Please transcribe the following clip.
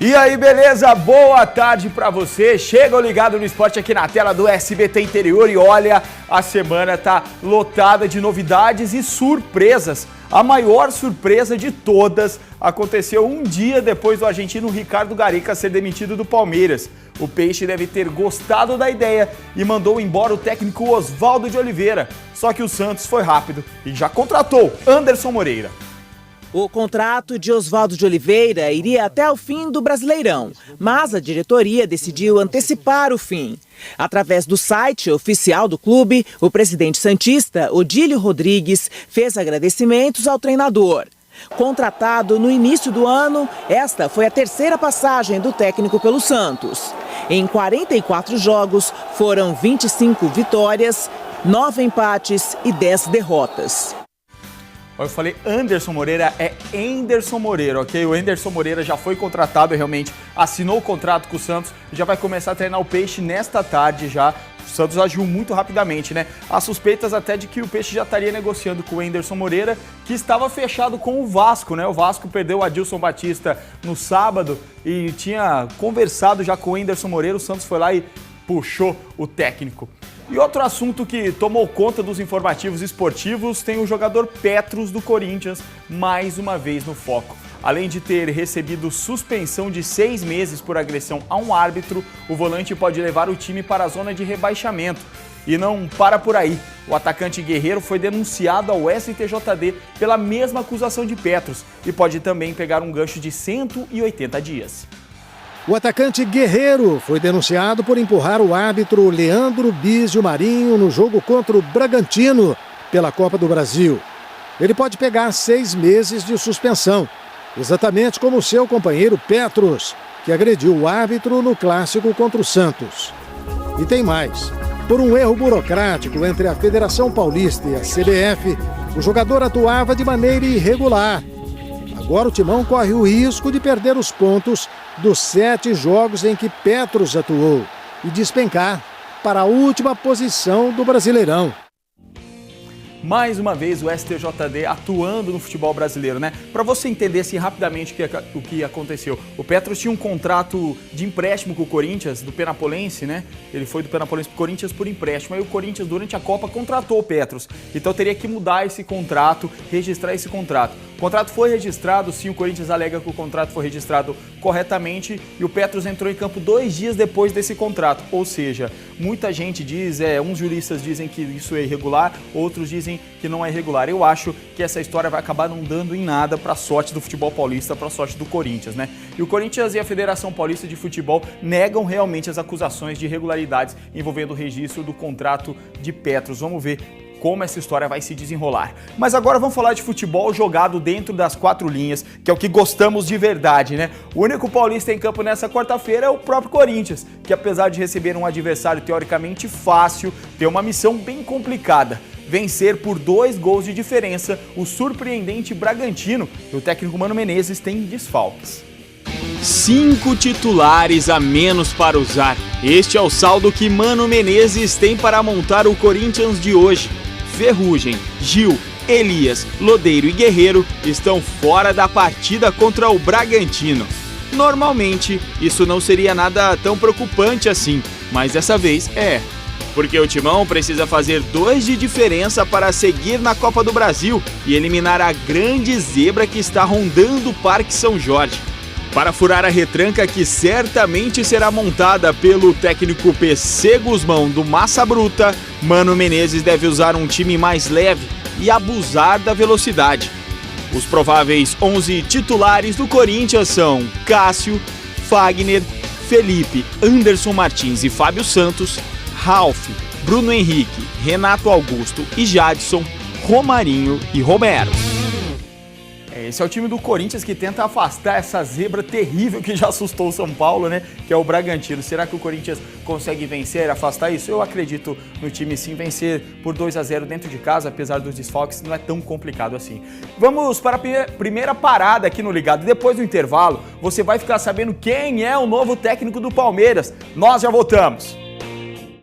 E aí, beleza? Boa tarde pra você. Chega o Ligado no Esporte aqui na tela do SBT Interior e olha, a semana tá lotada de novidades e surpresas. A maior surpresa de todas aconteceu um dia depois do argentino Ricardo Gareca ser demitido do Palmeiras. O Peixe deve ter gostado da ideia e mandou embora o técnico Oswaldo de Oliveira. Só que o Santos foi rápido e já contratou Anderson Moreira. O contrato de Oswaldo de Oliveira iria até o fim do Brasileirão, mas a diretoria decidiu antecipar o fim. Através do site oficial do clube, o presidente santista, Odílio Rodrigues, fez agradecimentos ao treinador. Contratado no início do ano, esta foi a terceira passagem do técnico pelo Santos. Em 44 jogos, foram 25 vitórias, 9 empates e 10 derrotas. Eu falei Anderson Moreira, é Anderson Moreira, ok? O Anderson Moreira já foi contratado e realmente assinou o contrato com o Santos e já vai começar a treinar o Peixe nesta tarde já. O Santos agiu muito rapidamente, né? Há suspeitas até de que o Peixe já estaria negociando com o Anderson Moreira, que estava fechado com o Vasco, né? O Vasco perdeu o Adilson Batista no sábado e tinha conversado já com o Anderson Moreira, o Santos foi lá e puxou o técnico. E outro assunto que tomou conta dos informativos esportivos tem o jogador Petros do Corinthians, mais uma vez no foco. Além de ter recebido suspensão de 6 meses por agressão a um árbitro, o volante pode levar o time para a zona de rebaixamento. E não para por aí. O atacante Guerreiro foi denunciado ao STJD pela mesma acusação de Petros e pode também pegar um gancho de 180 dias. O atacante Guerreiro foi denunciado por empurrar o árbitro Leandro Bizio Marinho no jogo contra o Bragantino pela Copa do Brasil. Ele pode pegar 6 meses de suspensão, exatamente como seu companheiro Petros, que agrediu o árbitro no clássico contra o Santos. E tem mais. Por um erro burocrático entre a Federação Paulista e a CBF, o jogador atuava de maneira irregular. Agora o Timão corre o risco de perder os pontos dos 7 jogos em que Petros atuou e despencar para a última posição do Brasileirão. Mais uma vez o STJD atuando no futebol brasileiro, né? Para você entender assim rapidamente o que aconteceu. O Petros tinha um contrato de empréstimo com o Corinthians, do Penapolense, né? Ele foi do Penapolense para o Corinthians por empréstimo. Aí o Corinthians, durante a Copa, contratou o Petros. Então teria que mudar esse contrato, registrar esse contrato. O contrato foi registrado, sim, o Corinthians alega que o contrato foi registrado corretamente e o Petros entrou em campo 2 dias depois desse contrato. Ou seja, muita gente diz, uns juristas dizem que isso é irregular, outros dizem que não é irregular. Eu acho que essa história vai acabar não dando em nada para a sorte do futebol paulista, para a sorte do Corinthians, né? E o Corinthians e a Federação Paulista de Futebol negam realmente as acusações de irregularidades envolvendo o registro do contrato de Petros. Vamos ver como essa história vai se desenrolar. Mas agora vamos falar de futebol jogado dentro das 4 linhas, que é o que gostamos de verdade, né? O único paulista em campo nessa quarta-feira é o próprio Corinthians, que apesar de receber um adversário teoricamente fácil, tem uma missão bem complicada. Vencer por 2 gols de diferença o surpreendente Bragantino. E o técnico Mano Menezes tem desfalques. 5 titulares a menos para usar. Este é o saldo que Mano Menezes tem para montar o Corinthians de hoje. Ferrugem, Gil, Elias, Lodeiro e Guerreiro estão fora da partida contra o Bragantino. Normalmente, isso não seria nada tão preocupante assim, mas dessa vez é. Porque o Timão precisa fazer 2 de diferença para seguir na Copa do Brasil e eliminar a grande zebra que está rondando o Parque São Jorge. Para furar a retranca que certamente será montada pelo técnico PC Guzmão do Massa Bruta, Mano Menezes deve usar um time mais leve e abusar da velocidade. Os prováveis 11 titulares do Corinthians são Cássio, Fagner, Felipe, Anderson Martins e Fábio Santos, Ralf, Bruno Henrique, Renato Augusto e Jadson, Romarinho e Romero. Esse é o time do Corinthians que tenta afastar essa zebra terrível que já assustou o São Paulo, né? Que é o Bragantino. Será que o Corinthians consegue vencer, afastar isso? Eu acredito no time sim, vencer por 2-0 dentro de casa, apesar dos desfalques, não é tão complicado assim. Vamos para a primeira parada aqui no Ligado. Depois do intervalo, você vai ficar sabendo quem é o novo técnico do Palmeiras. Nós já voltamos.